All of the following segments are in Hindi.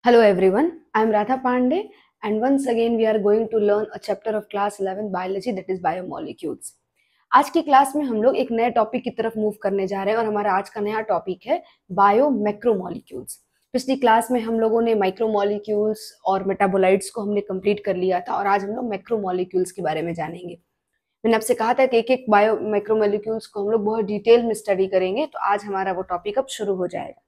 Hello everyone, I am Radha Pandey and once again we are going to learn a chapter of class 11 biology that is biomolecules. आज की क्लास में हम लोग एक नए टॉपिक की तरफ मूव करने जा रहे हैं और हमारा आज का नया टॉपिक है बायो मैक्रोमोलिक्यूल्स। पिछली क्लास में हम लोगों ने माइक्रोमोलिक्यूल्स और मेटाबोलाइट्स को हमने कंप्लीट कर लिया था और आज हम लोग मैक्रोमोलिक्यूल्स के बारे में जानेंगे। मैंने आपसे कहा था कि एक एक बायो मैक्रोमोलिक्यूल्स को हम लोग बहुत डिटेल में स्टडी करेंगे, तो आज हमारा वो टॉपिक अब शुरू हो जाएगा।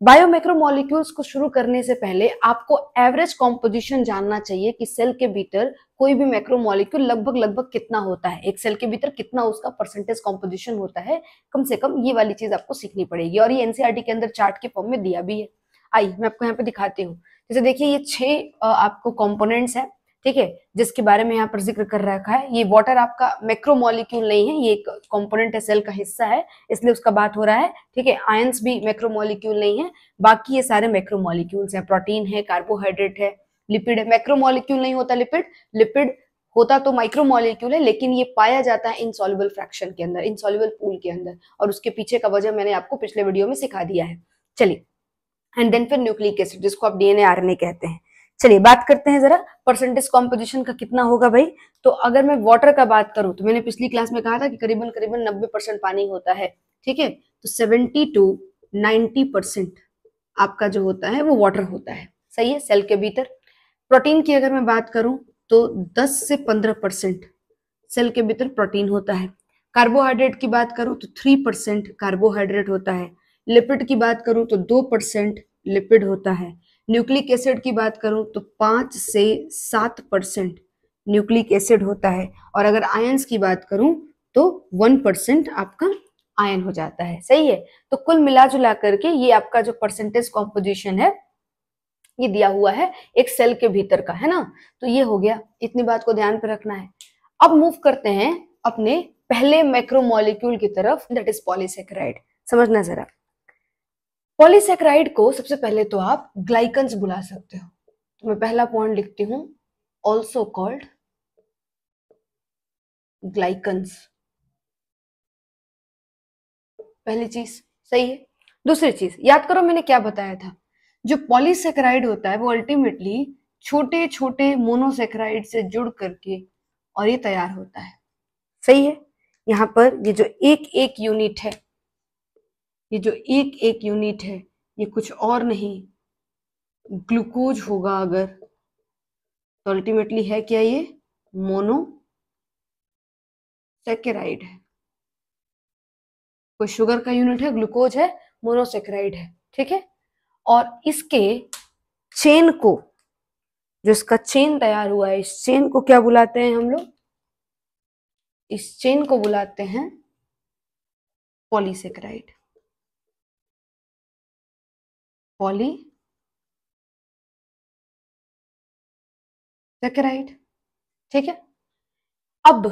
बायोमैक्रोमोलिक्यूल्स को शुरू करने से पहले आपको एवरेज कॉम्पोजिशन जानना चाहिए कि सेल के भीतर कोई भी मैक्रोमोलिक्यूल लगभग कितना होता है, एक सेल के भीतर कितना उसका परसेंटेज कॉम्पोजिशन होता है। कम से कम ये वाली चीज आपको सीखनी पड़ेगी और ये एनसीईआरटी के अंदर चार्ट के फॉर्म में दिया भी है। आइए मैं आपको यहाँ पे दिखाती हूँ। जैसे देखिए ये 6 आपको कॉम्पोनेंट्स है, ठीक है, जिसके बारे में यहाँ पर जिक्र कर रखा है। ये वाटर आपका मैक्रोमोलिक्यूल नहीं है, ये एक कंपोनेंट है, सेल का हिस्सा है, इसलिए उसका बात हो रहा है, ठीक है। आयंस भी मैक्रोमोलिक्यूल नहीं है, बाकी ये सारे मैक्रोमोलिक्यूल्स हैं। प्रोटीन है, कार्बोहाइड्रेट है, लिपिड है। मैक्रोमोलिक्यूल नहीं होता लिपिड, लिपिड होता तो माइक्रोमोलिक्यूल है, लेकिन ये पाया जाता है इनसॉल्युबल फ्रैक्शन के अंदर, इनसॉल्युबल पूल के अंदर, और उसके पीछे का वजह मैंने आपको पिछले वीडियो में सिखा दिया है। चलिए, एंड देन फिर न्यूक्लिक एसिड जिसको आप डीएनए आरएनए कहते हैं। चलिए बात करते हैं जरा परसेंटेज कॉम्पोजिशन का कितना होगा भाई। तो अगर मैं वाटर का बात करूं तो मैंने पिछली क्लास में कहा था कि करीबन 90% पानी होता है, ठीक है। तो 70 to 90% आपका जो होता है वो वाटर होता है, सही है, सेल के भीतर। प्रोटीन की अगर मैं बात करूं तो 10 से 15% सेल के भीतर प्रोटीन होता है। कार्बोहाइड्रेट की बात करूं तो 3% कार्बोहाइड्रेट होता है। लिपिड की बात करूं तो 2% लिपिड होता है। न्यूक्लिक एसिड की बात करूं तो 5 से 7% न्यूक्लिक एसिड होता है। और अगर आयंस की बात करूं तो 1% आपका आयन हो जाता है, सही है। तो कुल मिला जुला करके ये आपका जो परसेंटेज कॉम्पोजिशन है ये दिया हुआ है एक सेल के भीतर का, है ना। तो ये हो गया, इतनी बात को ध्यान पे रखना है। अब मूव करते हैं अपने पहले मैक्रोमोलिक्यूल की तरफ, दैट इज पॉलीसेकेराइड। समझना जरा, पॉलीसेकेराइड को सबसे पहले तो आप ग्लाइकन्स बुला सकते हो। तो मैं पहला पॉइंट लिखती हूं, ऑल्सो कॉल्ड ग्लाइकन्स। पहली चीज, सही है। दूसरी चीज याद करो मैंने क्या बताया था, जो पॉलीसेकेराइड होता है वो अल्टीमेटली छोटे छोटे मोनोसेकेराइड से जुड़ करके और ये तैयार होता है, सही है। यहाँ पर ये जो एक एक यूनिट है, ये जो एक एक यूनिट है ये कुछ और नहीं ग्लूकोज होगा अगर, तो अल्टीमेटली है क्या, ये मोनोसेकेराइड है। कोई शुगर का यूनिट है, ग्लूकोज है, मोनोसेकेराइड है, ठीक है। और इसके चेन को, जो इसका चेन तैयार हुआ है, इस चेन को क्या बुलाते हैं हम लोग, इस चेन को बुलाते हैं पॉलीसेकेराइड। पॉलीसेकेराइड, ठीक है। अब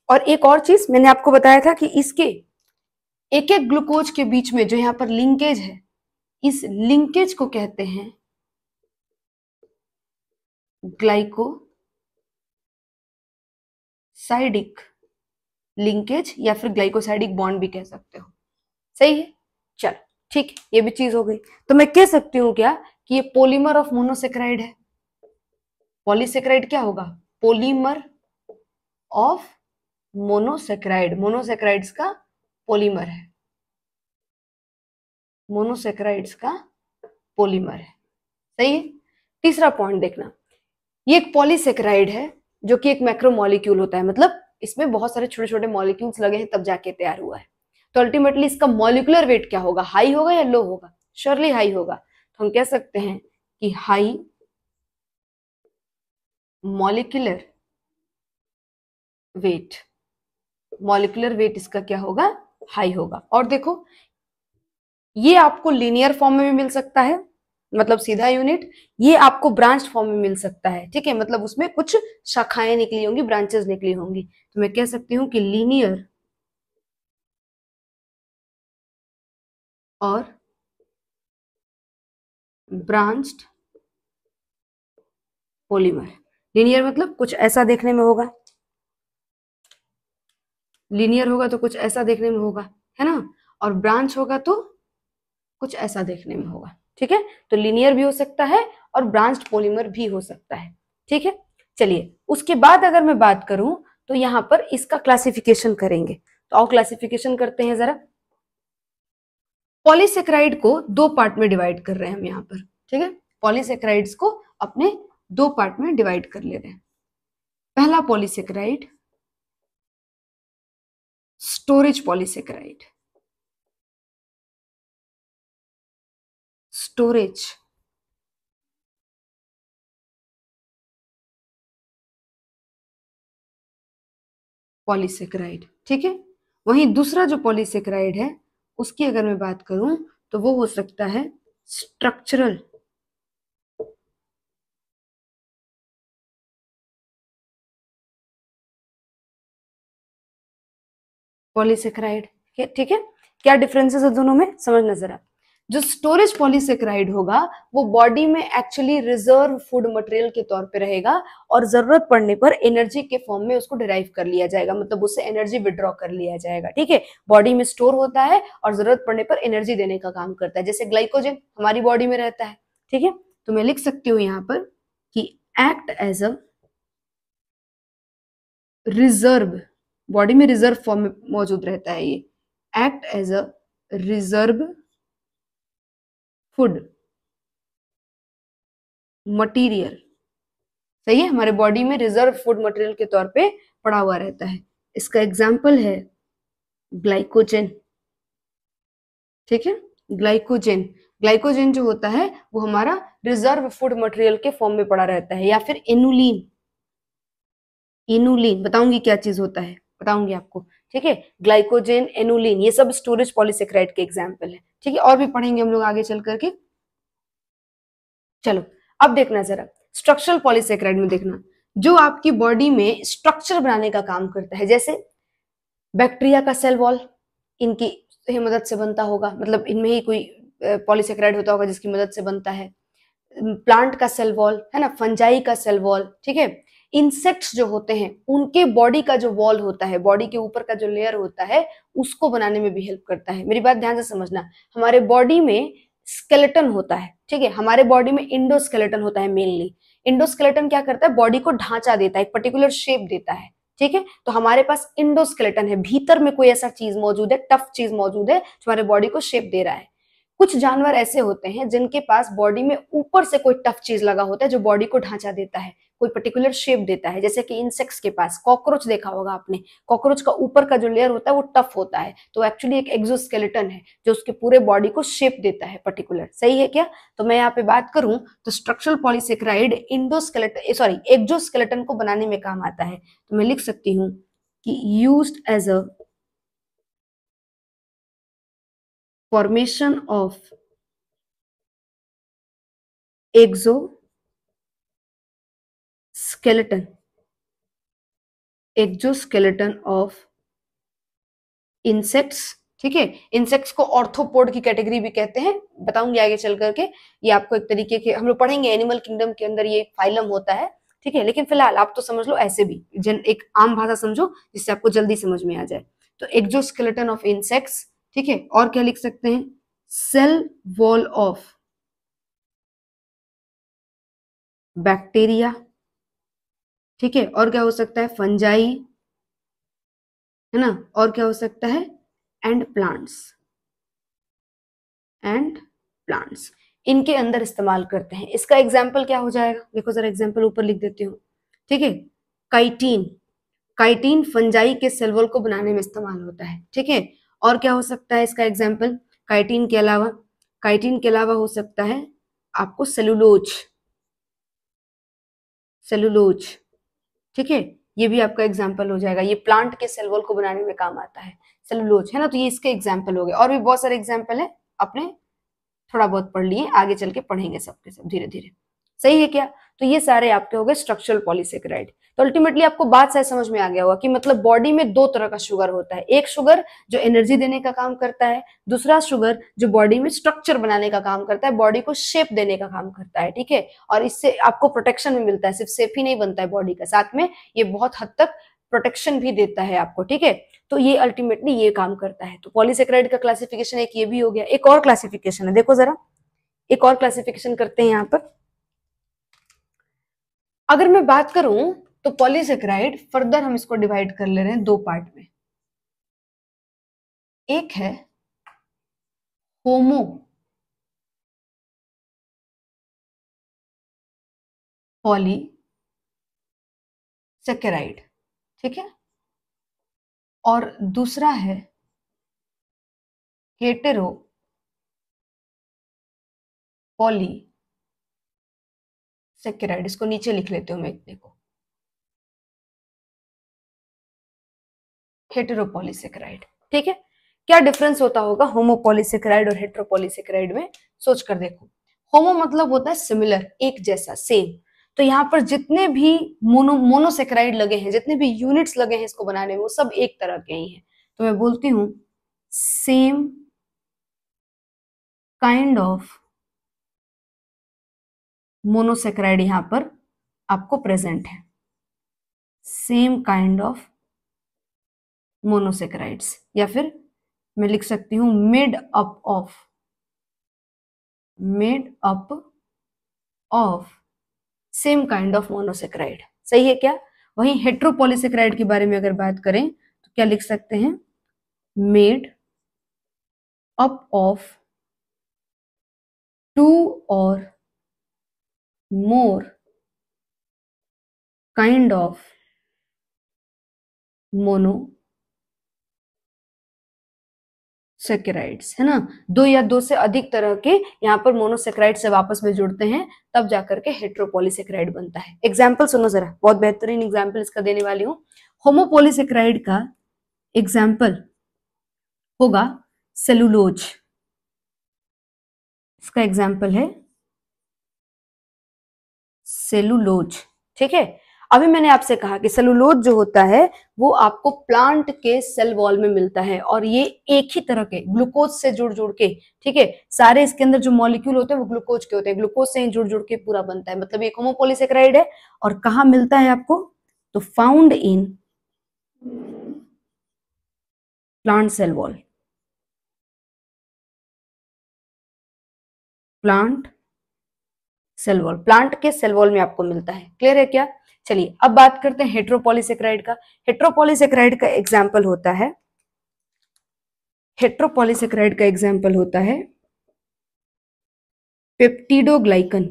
और एक और चीज मैंने आपको बताया था कि इसके एक एक ग्लूकोज के बीच में जो यहाँ पर लिंकेज है, इस लिंकेज को कहते हैं ग्लाइकोसाइडिक लिंकेज, या फिर ग्लाइकोसाइडिक बॉन्ड भी कह सकते हो, सही है। चल ठीक है, ये भी चीज हो गई। तो मैं कह सकती हूँ क्या कि ये पॉलीमर ऑफ मोनोसेकेराइड है। पॉलीसेकेराइड क्या होगा, पॉलीमर ऑफ मोनोसेकेराइड, मोनोसेकेराइड्स का पॉलीमर है, मोनोसेकेराइड्स का पॉलीमर है, सही है। तीसरा पॉइंट देखना, ये एक पॉलीसेकेराइड है जो कि एक मैक्रोमोलिक्यूल होता है, मतलब इसमें बहुत सारे छोटे छोटे मॉलिक्यूल्स लगे हैं तब जाके तैयार हुआ है। तो अल्टीमेटली इसका मॉलिक्यूलर वेट क्या होगा, हाई होगा या लो होगा, श्योरली हाई होगा। तो हम कह सकते हैं कि high molecular weight, molecular weight इसका क्या होगा, हाई होगा। और देखो ये आपको लीनियर फॉर्म में भी मिल सकता है, मतलब सीधा यूनिट, ये आपको ब्रांच फॉर्म में मिल सकता है, ठीक है, मतलब उसमें कुछ शाखाएं निकली होंगी, ब्रांचेस निकली होंगी। तो मैं कह सकती हूं कि लीनियर और ब्रांच्ड पॉलीमर। लीनियर मतलब कुछ ऐसा देखने में होगा, लीनियर होगा तो कुछ ऐसा देखने में होगा, है ना। और ब्रांच होगा तो कुछ ऐसा देखने में होगा, ठीक है, तो लीनियर भी हो सकता है और ब्रांच्ड पॉलीमर भी हो सकता है। ठीक है, चलिए उसके बाद अगर मैं बात करूं तो यहाँ पर इसका क्लासिफिकेशन करेंगे, तो आओ क्लासिफिकेशन करते हैं जरा। पॉलीसेक्राइड को दो पार्ट में डिवाइड कर रहे हैं हम यहाँ पर। ठीक है, पॉलीसेक्राइड्स को अपने दो पार्ट में डिवाइड कर ले रहे हैं। पहला polysaccharide storage polysaccharide, storage polysaccharide. ठीक है, वहीं दूसरा जो पॉलीसेक्राइड है उसकी अगर मैं बात करूं तो वो हो सकता है स्ट्रक्चरल पॉलीसेक्राइड। ठीक है, क्या डिफरेंसेस है दोनों में, समझना जरा। जो स्टोरेज पॉलीसेक्राइड होगा वो बॉडी में एक्चुअली रिजर्व फूड मटेरियल के तौर पे रहेगा और जरूरत पड़ने पर एनर्जी के फॉर्म में उसको डिराइव कर लिया जाएगा, मतलब उससे एनर्जी विड्रॉ कर लिया जाएगा। ठीक है, बॉडी में स्टोर होता है और जरूरत पड़ने पर एनर्जी देने का काम करता है, जैसे ग्लाइकोजन हमारी बॉडी में रहता है। ठीक है, तो मैं लिख सकती हूँ यहाँ पर कि act as a reserve, body में रिजर्व फॉर्म में मौजूद रहता है ये, act as a reserve food material. सही है, हमारे बॉडी में रिजर्व फूड मटेरियल के तौर पे पड़ा हुआ रहता है। इसका एग्जाम्पल है ग्लाइकोजन। ठीक है, ग्लाइकोजन, ग्लाइकोजन जो होता है वो हमारा रिजर्व फूड मटेरियल के फॉर्म में पड़ा रहता है। या फिर इनुलिन, इनुलिन बताऊंगी क्या चीज होता है, बताऊंगी आपको। ठीक है, ग्लाइकोजन, एनुलिन, ये सब स्टोरेज पॉलीसेक्राइड के एग्जाम्पल है। ठीक है, और भी पढ़ेंगे हम लोग आगे चल करके। चलो अब देखना जरा स्ट्रक्चरल पॉलीसेक्राइड में, देखना जो आपकी बॉडी में स्ट्रक्चर बनाने का काम करता है, जैसे बैक्टीरिया का सेल वॉल इनकी ही मदद से बनता होगा, मतलब इनमें ही कोई पॉलीसेक्राइड होता होगा जिसकी मदद से बनता है। प्लांट का सेल वॉल है ना, फंजाई का सेल वॉल। ठीक है, इंसेक्ट्स जो होते हैं उनके बॉडी का जो वॉल होता है, बॉडी के ऊपर का जो लेयर होता है उसको बनाने में भी हेल्प करता है। मेरी बात ध्यान से समझना, हमारे बॉडी में स्केलेटन होता है। ठीक है, हमारे बॉडी में इंडोस्केलेटन होता है मेनली। इंडोस्केलेटन क्या करता है, बॉडी को ढांचा देता है, एक पर्टिकुलर शेप देता है। ठीक है, तो हमारे पास इंडोस्केलेटन है, भीतर में कोई ऐसा चीज मौजूद है, टफ चीज मौजूद है जो हमारे बॉडी को शेप दे रहा है। कुछ जानवर ऐसे होते हैं जिनके पास बॉडी में ऊपर से कोई टफ चीज लगा होता है जो बॉडी को ढांचा देता है, कोई पर्टिकुलर शेप देता है, जैसे कि इंसेक्ट्स के पास कॉकरोच देखा होगा आपने, कॉकरोच का ऊपर का जो लेयर होता है वो टफ होता है, तो एक्चुअली एक एक्सोस्केलेटन है जो उसके पूरे बॉडी को शेप देता है पर्टिकुलर। सही है क्या? तो मैं यहाँ पे बात करूं तो structural polysaccharide endoskeleton sorry exoskeleton को बनाने में काम आता है। तो मैं लिख सकती हूँ कि used as a formation of exoskeleton, exoskeleton of insects। ठीक है, इंसेक्ट्स को ऑर्थोपोड की कैटेगरी भी कहते हैं, बताऊंगी आगे चल करके। ये आपको एक तरीके के हम लोग पढ़ेंगे, एनिमल किंगडम के अंदर ये फाइलम होता है। ठीक है, लेकिन फिलहाल आप तो समझ लो ऐसे भी, एक आम भाषा समझो जिससे आपको जल्दी समझ में आ जाए। तो एक्सोस्केलेटन ऑफ इंसेक्ट्स। ठीक है, और क्या लिख सकते हैं, सेल वॉल ऑफ बैक्टीरिया। ठीक है, और क्या हो सकता है, फंजाई, है ना, और क्या हो सकता है, एंड प्लांट्स, एंड प्लांट्स इनके अंदर इस्तेमाल करते हैं। इसका एग्जाम्पल क्या हो जाएगा, देखो जरा एग्जाम्पल ऊपर लिख देती हूँ। ठीक है, काइटिन, काइटिन फंजाई के सेल वॉल को बनाने में इस्तेमाल होता है। ठीक है, और क्या हो सकता है इसका एग्जाम्पल, काइटिन के अलावा, काइटिन के अलावा हो सकता है आपको सेलुलोज, सेलुलोज। ठीक है, ये भी आपका एग्जाम्पल हो जाएगा, ये प्लांट के सेल वॉल को बनाने में काम आता है, सेलुलोज, है ना। तो ये इसके एग्जाम्पल हो गए, और भी बहुत सारे एग्जाम्पल है, अपने थोड़ा बहुत पढ़ लिए, आगे चल के पढ़ेंगे सबके सब धीरे धीरे। सही है क्या? तो ये सारे आपके हो गए स्ट्रक्चरल पॉलीसेकेराइड। तो अल्टीमेटली आपको बात शायद समझ में आ गया होगा कि मतलब बॉडी में दो तरह का शुगर होता है, एक शुगर जो एनर्जी देने का काम करता है, दूसरा शुगर जो बॉडी में स्ट्रक्चर बनाने का काम करता है, बॉडी को शेप देने का काम करता है। ठीक है, और इससे आपको प्रोटेक्शन भी मिलता है, सिर्फ शेप ही नहीं बनता है बॉडी का, साथ में ये बहुत हद तक प्रोटेक्शन भी देता है आपको। ठीक है, तो ये अल्टीमेटली ये काम करता है। तो पॉलीसेकेराइड का क्लासिफिकेशन एक ये भी हो गया। एक और क्लासिफिकेशन है, देखो जरा, एक और क्लासिफिकेशन करते हैं यहाँ पर। अगर मैं बात करूं तो पॉलीसेकेराइड फर्दर हम इसको डिवाइड कर ले रहे हैं दो पार्ट में। एक है होमो पॉलीसेकेराइड, ठीक है, और दूसरा है हेटेरो पॉलीसेकेराइड। इसको नीचे लिख लेते हूं मैं, देखो हेटेरोपॉलीसेकेराइड, ठीक है। क्या डिफरेंस होता होगा होमोपॉलीसेकेराइड और हेटेरोपॉलीसेकेराइड में, सोच कर देखो। होमो मतलब होता है सिमिलर, एक जैसा, सेम। तो यहाँ पर जितने भी मोनोसेकेराइड लगे हैं, जितने भी यूनिट्स लगे हैं इसको बनाने में, वो सब एक तरह के ही हैं। तो मैं बोलती हूं सेम काइंड ऑफ मोनोसेकेराइड यहां पर आपको प्रेजेंट है, सेम काइंड ऑफ मोनोसेकेराइड्स, या फिर मैं लिख सकती हूं made up of same kind of monosaccharide. सही है क्या? वहीं हेट्रोपॉलीसेकेराइड के बारे में अगर बात करें तो क्या लिख सकते हैं, मेड अप ऑफ टू और मोर काइंड ऑफ मोनोसेकेराइड्स, है ना। दो या दो से अधिक तरह के यहाँ पर मोनोसेकेराइड से आपस में जुड़ते हैं, तब जाकर के हेट्रोपॉलीसेकेराइड बनता है। एग्जाम्पल सुनो जरा, बहुत बेहतरीन एग्जाम्पल इसका देने वाली हूँ। होमोपॉलीसेकेराइड का एग्जाम्पल होगा सेलुलोज। इसका एग्जाम्पल है सेलुलोज, ठीक है। अभी मैंने आपसे कहा कि सेलुलोज जो होता है वो आपको प्लांट के सेल वॉल में मिलता है, और ये एक ही तरह के ग्लूकोज से जुड़ जुड़ के, ठीक है, सारे इसके अंदर जो मॉलिक्यूल होते हैं वो ग्लूकोज के होते हैं, ग्लूकोज से ही जुड़ जुड़ के पूरा बनता है। मतलब ये होमोपॉलीसेकेराइड है। और कहाँ मिलता है आपको? तो found in plant cell wall, plant cell wall, plant के सेल वॉल में आपको मिलता है। क्लियर है क्या? चलिए अब बात करते हैं हेट्रोपॉलीसेकेराइड का। हेट्रोपॉलीसेकेराइड का एग्जाम्पल होता है, हेट्रोपॉलीसेकेराइड का एग्जाम्पल होता है पेप्टिडोग्लाइकन,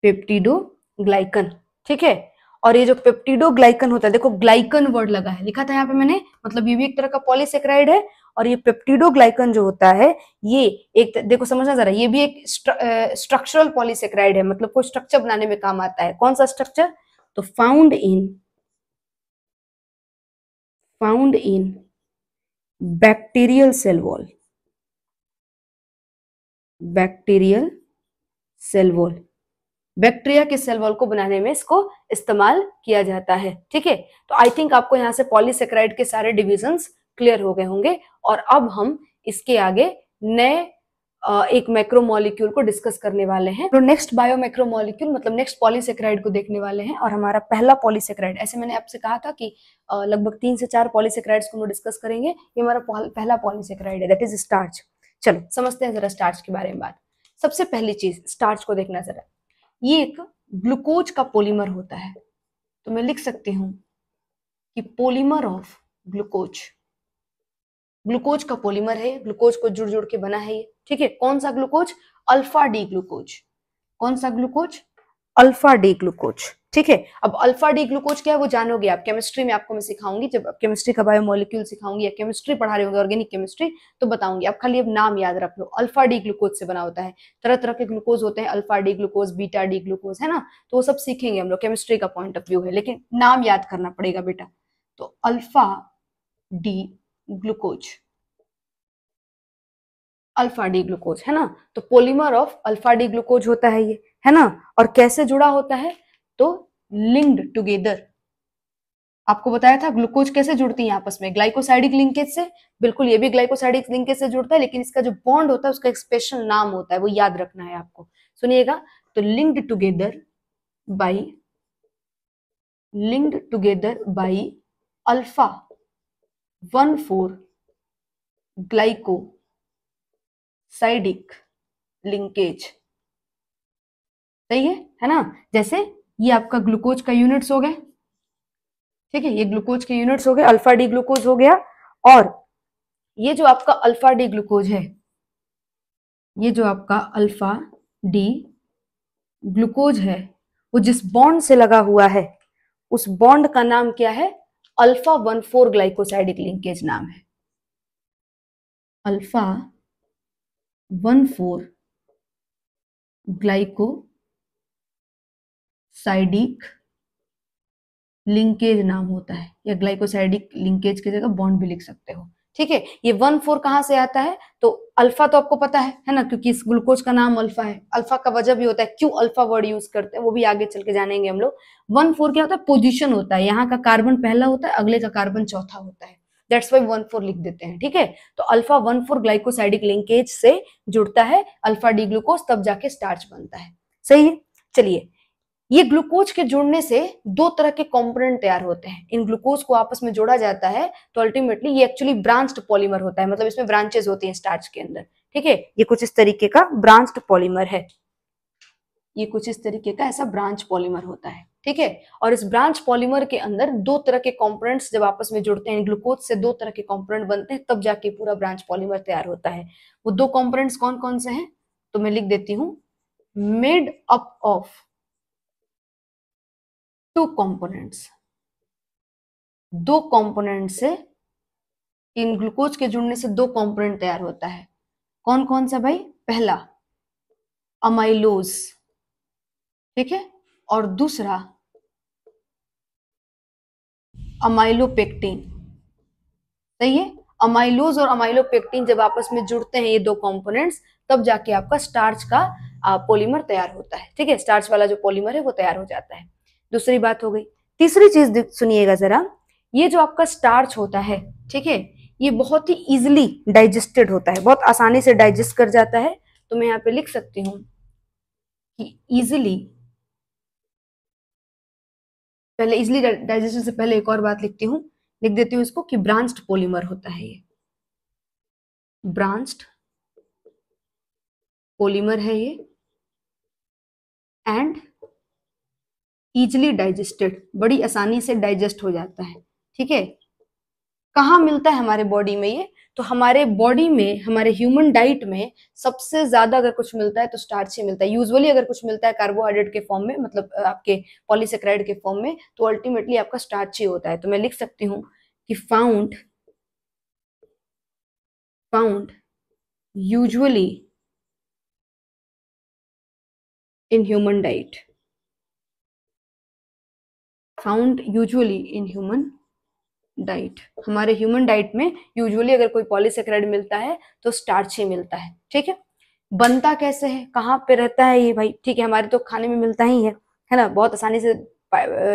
पेप्टिडोग्लाइकन, ठीक है। और ये जो पेप्टिडोग्लाइकन होता है, देखो ग्लाइकन वर्ड लगा है, लिखा था यहाँ पे मैंने, मतलब ये भी एक तरह का पॉलीसेकेराइड है। और ये पेप्टिडोग्लाइकन जो होता है, ये एक, देखो समझना जरा, ये भी एक स्ट्रक्चरल पॉलीसेकेराइड है, मतलब कोई स्ट्रक्चर बनाने में काम आता है। कौन सा स्ट्रक्चर? तो found in bacterial cell wall, bacterial cell wall, bacteria के सेल वॉल को बनाने में इसको इस्तेमाल किया जाता है, ठीक है। तो आई थिंक आपको यहाँ से पॉलीसेकेराइड के सारे डिविजन्स क्लियर हो गए होंगे। और अब हम इसके आगे नए एक मैक्रोमोलिक्यूल को डिस्कस करने वाले हैं। तो नेक्स्ट बायोमैक्रोमोलिक्यूल मतलब नेक्स्ट पॉलीसेकेराइड को देखने वाले हैं। और हमारा पहला पॉलीसेकेराइड, ऐसे मैंने आपसे कहा था कि लगभग 3 से 4 पॉलीसेकेराइड्स को हम डिस्कस करेंगे। ये हमारा पहला पॉलीसेकेराइड है, दैट इज स्टार्च। चलो समझते हैं जरा स्टार्च के बारे में बात। सबसे पहली चीज स्टार्च को देखना जरा, ये एक ग्लूकोज का पॉलीमर होता है। तो मैं लिख सकती हूं कि पॉलीमर ऑफ ग्लूकोज, ग्लूकोज का पॉलीमर है, ग्लूकोज को जुड़ जुड़ के बना है ये, ठीक है। कौन सा ग्लूकोज? Alpha D glucose. कौन सा ग्लूकोज? अल्फा डी ग्लूकोज, ठीक है। अब अल्फा डी ग्लूकोज क्या है वो जानोगे आप, केमिस्ट्री में आपको मैं सिखाऊंगी, जब केमिस्ट्री का बायोमोलिक्यूल सिखाऊंगी या केमिस्ट्री पढ़ा रहे होंगे, ऑर्गेनिक केमिस्ट्री, तो बताऊंगी। आप खाली अब नाम याद रख लो, अल्फा डी ग्लूकोज से बना होता है। तरह तरह के ग्लूकोज होते हैं, alpha D glucose, beta D glucose, है ना। तो वो सब सीखेंगे हम लोग, केमिस्ट्री का पॉइंट ऑफ व्यू है, लेकिन नाम याद करना पड़ेगा बेटा। तो alpha D glucose, alpha D glucose, है ना। तो polymer of alpha D glucose होता है ये, है ना। और कैसे जुड़ा होता है? तो लिंक्ड टुगेदर, आपको बताया था ग्लूकोज कैसे जुड़ती है आपस में, ग्लाइकोसाइडिक लिंकेज से। बिल्कुल, ये भी ग्लाइकोसाइडिक लिंकेज से जुड़ता है, लेकिन इसका जो बॉन्ड होता है उसका एक स्पेशल नाम होता है, वो याद रखना है आपको। सुनिएगा, तो linked together by alpha 1,4 glyco साइडिक लिंकेज। सही है ना। जैसे ये आपका ग्लूकोज का यूनिट्स हो गए, ठीक है, ये ग्लूकोज के यूनिट्स हो गए, अल्फा डी ग्लूकोज हो गया। और ये जो आपका अल्फा डी ग्लूकोज है, ये जो आपका अल्फा डी ग्लूकोज है, वो जिस बॉन्ड से लगा हुआ है उस बॉन्ड का नाम क्या है? अल्फा 1,4 ग्लाइकोसाइडिक लिंकेज नाम है। अल्फा 1,4 ग्लाइकोसाइडिक लिंकेज नाम होता है, या ग्लाइकोसाइडिक लिंकेज की जगह बॉन्ड भी लिख सकते हो। ठीक है, ये 1,4 कहां से आता है? तो अल्फा तो आपको पता है ना, क्योंकि इस ग्लूकोज का नाम अल्फा है। अल्फा का वजह भी होता है, क्यों अल्फा वर्ड यूज करते हैं वो भी आगे चल के जानेंगे हम लोग। 1,4 क्या होता है? पोजीशन होता है, यहाँ का कार्बन पहला होता है, अगले का कार्बन चौथा होता है, दैट्स वाई 1,4 लिख देते हैं। ठीक है, तो अल्फा 1,4 ग्लाइकोसाइडिक लिंकेज से जुड़ता है अल्फा डी ग्लूकोज, तब जाके स्टार्च बनता है। सही है। चलिए, ये ग्लूकोज के जुड़ने से दो तरह के कंपोनेंट तैयार होते हैं। इन ग्लूकोज को आपस में जोड़ा जाता है तो अल्टीमेटली ये एक्चुअली ब्रांच्ड पॉलीमर होता है, मतलब इसमें ब्रांचेस होती हैं स्टार्च के अंदर। ठीक है, ये कुछ इस तरीके का ब्रांच्ड पॉलीमर है, ये कुछ इस तरीके का ऐसा ब्रांच पॉलीमर होता है। ठीक है, और इस ब्रांच पॉलीमर के अंदर दो तरह के कंपोनेंट्स जब आपस में जुड़ते हैं, ग्लूकोज से दो तरह के कंपोनेंट बनते हैं, तब जाके पूरा ब्रांच पॉलीमर तैयार होता है। वो दो कंपोनेंट्स कौन कौन से हैं? तो मैं लिख देती हूं, made up of two components. दो कंपोनेंट से, इन ग्लूकोज के जुड़ने से दो कंपोनेंट तैयार होता है। कौन कौन सा भाई? पहला अमाइलोज, ठीक है, और दूसरा अमाइलोपेक्टिन। सही है, अमाइलोज और अमाइलोपेक्टिन जब आपस में जुड़ते हैं ये दो कंपोनेंट्स, तब जाके आपका स्टार्च का पॉलीमर तैयार होता है। ठीक है, स्टार्च वाला जो पॉलीमर है वो तैयार हो जाता है। दूसरी बात हो गई। तीसरी चीज सुनिएगा जरा, ये जो आपका स्टार्च होता है, ठीक है, ये बहुत ही इजिली डाइजेस्टेड होता है, बहुत आसानी से डाइजेस्ट कर जाता है। तो मैं यहाँ पे लिख सकती हूँ कि इजिली, पहले इजिली डाइजेशन से पहले एक और बात लिखती हूँ, लिख देती हूँ इसको कि ब्रांच्ड पॉलीमर होता है ये, ब्रांच्ड पॉलीमर है ये, एंड इजिली डाइजेस्टेड, बड़ी आसानी से डाइजेस्ट हो जाता है। ठीक है, कहाँ मिलता है हमारे बॉडी में ये? तो हमारे बॉडी में, हमारे ह्यूमन डाइट में सबसे ज्यादा अगर कुछ मिलता है तो स्टार्च ही मिलता है। यूजुअली अगर कुछ मिलता है कार्बोहाइड्रेट के फॉर्म में, मतलब आपके पॉलीसेक्राइड के फॉर्म में, तो अल्टीमेटली आपका स्टार्च ही होता है। तो मैं लिख सकती हूँ कि found usually in human diet, found usually in human diet. हमारे ह्यूमन डाइट में यूजुअली अगर कोई पॉलीसेक्राइड मिलता है तो स्टार्च ही मिलता है। ठीक है, बनता कैसे है, कहाँ पे रहता है ये भाई? ठीक है, हमारे तो खाने में मिलता ही है ना, बहुत आसानी से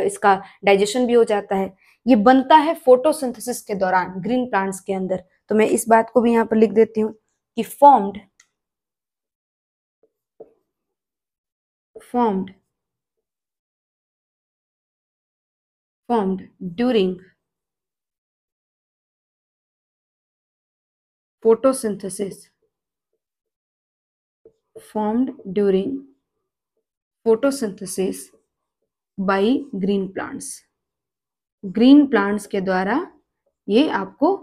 इसका डाइजेशन भी हो जाता है। ये बनता है फोटोसिंथेसिस के दौरान ग्रीन प्लांट्स के अंदर। तो मैं इस बात को भी यहाँ पर लिख देती हूँ कि formed during photosynthesis, formed during photosynthesis by green plants। Green plants के द्वारा ये आपको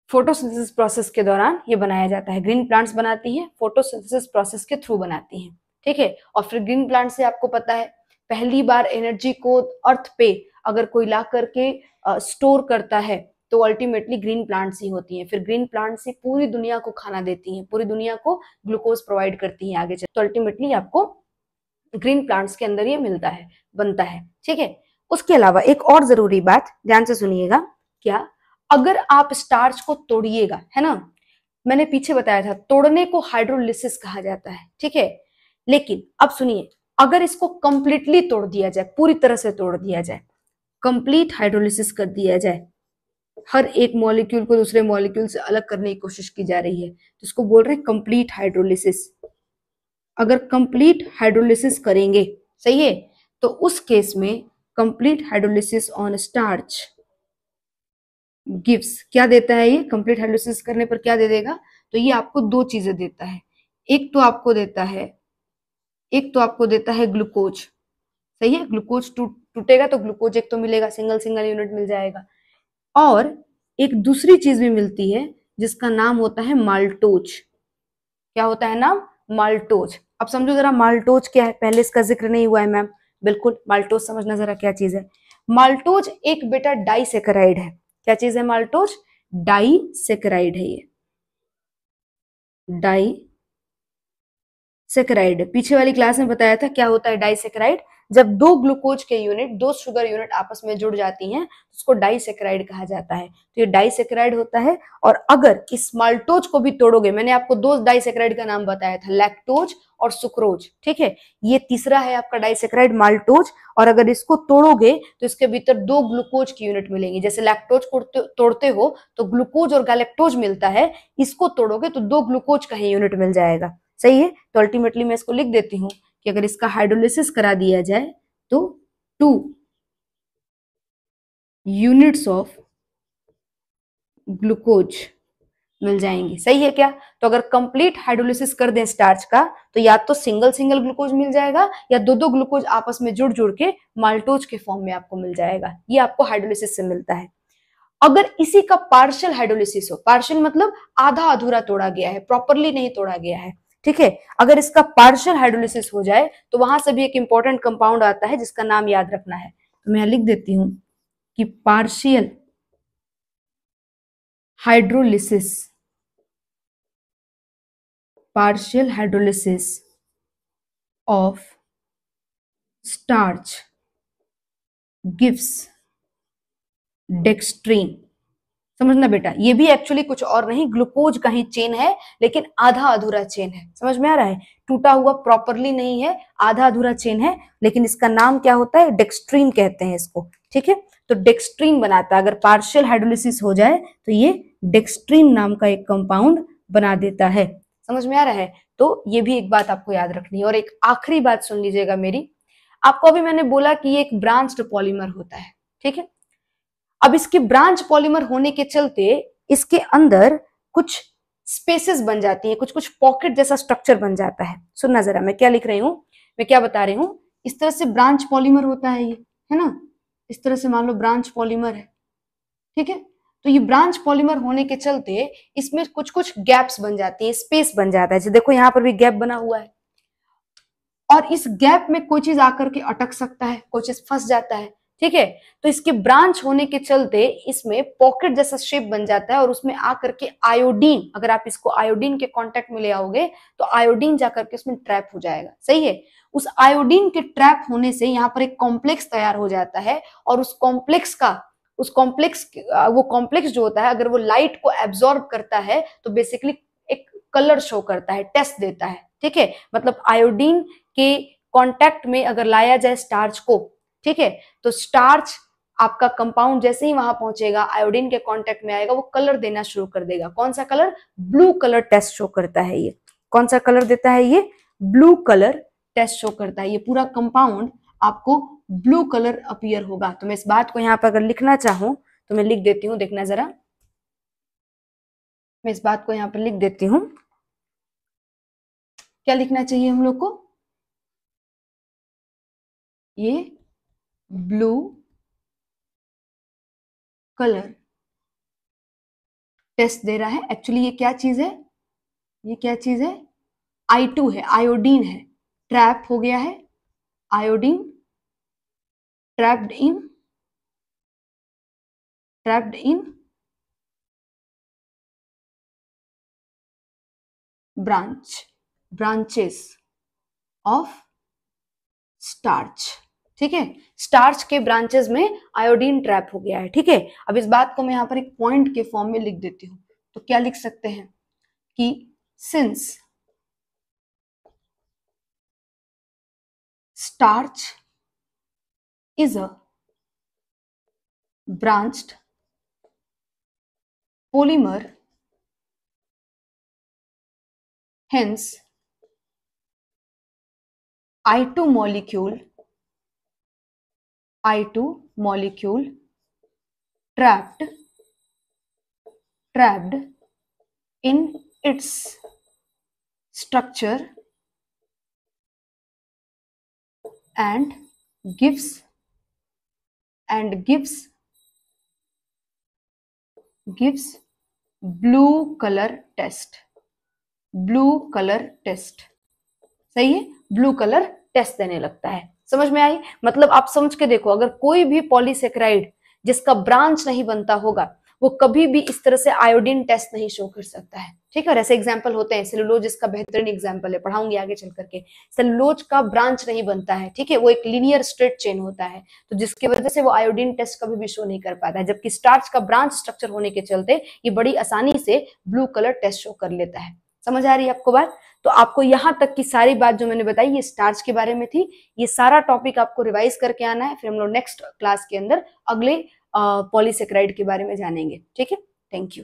फोटोसिंथेसिस प्रोसेस के दौरान ये बनाया जाता है। ग्रीन प्लांट्स बनाती हैं, फोटोसिंथेसिस प्रोसेस के थ्रू बनाती हैं। ठीक है, और फिर ग्रीन प्लांट से आपको पता है पहली बार एनर्जी को अर्थ पे अगर कोई ला करके स्टोर करता है तो अल्टीमेटली ग्रीन प्लांट्स ही होती हैं। फिर ग्रीन प्लांट्स ही पूरी दुनिया को खाना देती हैं, पूरी दुनिया को ग्लूकोज प्रोवाइड करती हैं आगे चल। तो अल्टीमेटली आपको ग्रीन प्लांट्स के अंदर ये मिलता है, बनता है। ठीक है, उसके अलावा एक और जरूरी बात ध्यान से सुनिएगा, क्या? अगर आप स्टार्च को तोड़िएगा, है ना, मैंने पीछे बताया था तोड़ने को हाइड्रोलिसिस कहा जाता है। ठीक है, लेकिन अब सुनिए, अगर इसको कंप्लीटली तोड़ दिया जाए, पूरी तरह से तोड़ दिया जाए, कंप्लीट हाइड्रोलिसिस कर दिया जाए, हर एक मॉलिक्यूल को दूसरे मॉलिक्यूल से अलग करने की कोशिश की जा रही है, तो इसको बोल रहे हैं कंप्लीट हाइड्रोलिसिस। अगर कंप्लीट हाइड्रोलिसिस करेंगे, सही है, तो उस केस में complete hydrolysis on starch gives, क्या देता है ये? कंप्लीट हाइड्रोलिसिस करने पर क्या दे देगा? तो ये आपको दो चीजें देता है। एक तो आपको देता है ग्लूकोज, सही है। ग्लूकोज टूटेगा तो ग्लूकोज एक तो मिलेगा, सिंगल सिंगल यूनिट मिल जाएगा। और एक दूसरी चीज भी मिलती है जिसका नाम होता है माल्टोज। क्या होता है नाम? माल्टोज। अब समझो जरा माल्टोज क्या है, पहले इसका जिक्र नहीं हुआ है मैम। बिल्कुल, माल्टोज समझना जरा क्या चीज है। माल्टोज एक बेटा डाइसेकेराइड है। क्या चीज है माल्टोज? डाइसेकेराइड है ये, डाइसेकेराइड। पीछे वाली क्लास में बताया था क्या होता है डाइसेकेराइड। जब दो ग्लूकोज के यूनिट, दो शुगर यूनिट आपस में जुड़ जाती हैं तो उसको डाइसेकेराइड कहा जाता है। तो ये डाइसेकेराइड होता है। और अगर इस माल्टोज को भी तोड़ोगे, मैंने आपको दो डाइसेकेराइड का नाम बताया था, लैक्टोज और सुक्रोज, ठीक है। ये तीसरा है आपका डाइसेकेराइड माल्टोज। और अगर इसको तोड़ोगे तो इसके भीतर दो ग्लूकोज की यूनिट मिलेंगी। जैसे लैक्टोज को तोड़ते हो तो ग्लूकोज और गैलेक्टोज मिलता है, इसको तोड़ोगे तो दो ग्लूकोज का ही यूनिट मिल जाएगा, सही है। तो अल्टीमेटली मैं इसको लिख देती हूँ कि अगर इसका हाइड्रोलिसिस करा दिया जाए तो 2 यूनिट्स ऑफ ग्लूकोज मिल जाएंगी, सही है क्या। तो अगर कंप्लीट हाइड्रोलिसिस कर दें स्टार्च का तो या तो सिंगल सिंगल ग्लूकोज मिल जाएगा या दो दो ग्लूकोज आपस में जुड़ जुड़ के माल्टोज के फॉर्म में आपको मिल जाएगा। ये आपको हाइड्रोलिसिस से मिलता है। अगर इसी का पार्शियल हाइड्रोलिसिस हो, पार्शियल मतलब आधा अधूरा तोड़ा गया है, प्रॉपरली नहीं तोड़ा गया है, ठीक है। अगर इसका पार्शियल हाइड्रोलिसिस हो जाए तो वहां से भी एक इंपॉर्टेंट कंपाउंड आता है जिसका नाम याद रखना है। तो मैं लिख देती हूं कि partial hydrolysis, partial hydrolysis of starch gives dextrin. समझना बेटा, ये भी एक्चुअली कुछ और नहीं, ग्लूकोज का ही चेन है, लेकिन आधा अधूरा चेन है। समझ में आ रहा है? टूटा हुआ प्रॉपरली नहीं है, आधा अधूरा चेन है, लेकिन इसका नाम क्या होता है? डेक्स्ट्रीन कहते हैं इसको, ठीक है। तो डेक्स्ट्रीन बनाता है, अगर पार्शियल हाइड्रोलिसिस हो जाए तो ये डेक्स्ट्रीन नाम का एक कंपाउंड बना देता है। समझ में आ रहा है? तो ये भी एक बात आपको याद रखनी है। और एक आखिरी बात सुन लीजिएगा मेरी, आपको अभी मैंने बोला कि ये एक ब्रांच्ड पॉलीमर होता है, ठीक है। अब इसके ब्रांच पॉलीमर होने के चलते इसके अंदर कुछ स्पेसेस बन जाती हैं, कुछ कुछ पॉकेट जैसा स्ट्रक्चर बन जाता है। सुनना जरा, मैं क्या लिख रही हूं, मैं क्या बता रही हूं। इस तरह से ब्रांच पॉलीमर होता है ये, है ना। इस तरह से मान लो ब्रांच पॉलीमर है, ठीक है। तो ये ब्रांच पॉलीमर होने के चलते इसमें कुछ कुछ गैप्स बन जाती है, स्पेस बन जाता है। जैसे देखो यहाँ पर भी गैप बना हुआ है, और इस गैप में कोई चीज आकर के अटक सकता है, कोई चीज फंस जाता है, ठीक है। तो इसके ब्रांच होने के चलते इसमें पॉकेट जैसा शेप बन जाता है, और उसमें आकर के आयोडीन, अगर आप इसको आयोडीन के कांटेक्ट में ले आओगे तो आयोडीन जाकर के उसमें ट्रैप हो जाएगा, सही है। उस आयोडीन के ट्रैप होने से यहाँ पर एक कॉम्प्लेक्स तैयार हो जाता है, और वो कॉम्प्लेक्स जो होता है, अगर वो लाइट को एब्जॉर्ब करता है तो बेसिकली एक कलर शो करता है, टेस्ट देता है, ठीक है। मतलब आयोडीन के कांटेक्ट में अगर लाया जाए स्टार्च को, ठीक है, तो स्टार्च आपका कंपाउंड जैसे ही वहां पहुंचेगा, आयोडीन के कांटेक्ट में आएगा, वो कलर देना शुरू कर देगा। कौन सा colour? Blue colour test show करता है ये। कौन सा कलर देता है ये? ब्लू कलर टेस्ट शो करता है। ये पूरा कंपाउंड आपको ब्लू कलर अपीयर होगा। तो मैं इस बात को यहाँ पर अगर लिखना चाहूं तो मैं लिख देती हूँ, देखना जरा, मैं इस बात को यहाँ पर लिख देती हूँ। क्या लिखना चाहिए हम लोग को? ये ब्लू कलर टेस्ट दे रहा है। एक्चुअली ये क्या चीज है? ये क्या चीज है? I2 है, आयोडीन है, ट्रैप हो गया है। Iodine trapped in branches of starch, ठीक है। स्टार्च के ब्रांचेस में आयोडीन ट्रैप हो गया है, ठीक है। अब इस बात को मैं यहां पर एक पॉइंट के फॉर्म में लिख देती हूं। तो क्या लिख सकते हैं कि since starch is a branched polymer, hence I2 molecule trapped in its structure and gives blue color test. Blue colour test, सही है, ब्लू कलर टेस्ट देने लगता है। समझ में आई? मतलब आप समझ के देखो, अगर कोई भी पॉलीसेकेराइड जिसका ब्रांच नहीं बनता होगा वो कभी भी इस तरह से आयोडीन टेस्ट नहीं शो कर सकता है। ठीक है, और ऐसे एग्जाम्पल होते हैं, सेलुलोज इसका बेहतरीन एग्जाम्पल है, पढ़ाऊंगी आगे चल करके। सेलुलोज का ब्रांच नहीं बनता है, ठीक है, वो एक लीनियर स्ट्रेट चेन होता है, तो जिसकी वजह से वो आयोडीन टेस्ट कभी भी शो नहीं कर पाता है, जबकि स्टार्च का ब्रांच स्ट्रक्चर होने के चलते ये बड़ी आसानी से ब्लू कलर टेस्ट शो कर लेता है। समझ आ रही है आपको बात? तो आपको यहाँ तक की सारी बात जो मैंने बताई ये स्टार्च के बारे में थी। ये सारा टॉपिक आपको रिवाइज करके आना है, फिर हम लोग नेक्स्ट क्लास के अंदर अगले पॉलीसेकेराइड के बारे में जानेंगे। ठीक है, थैंक यू।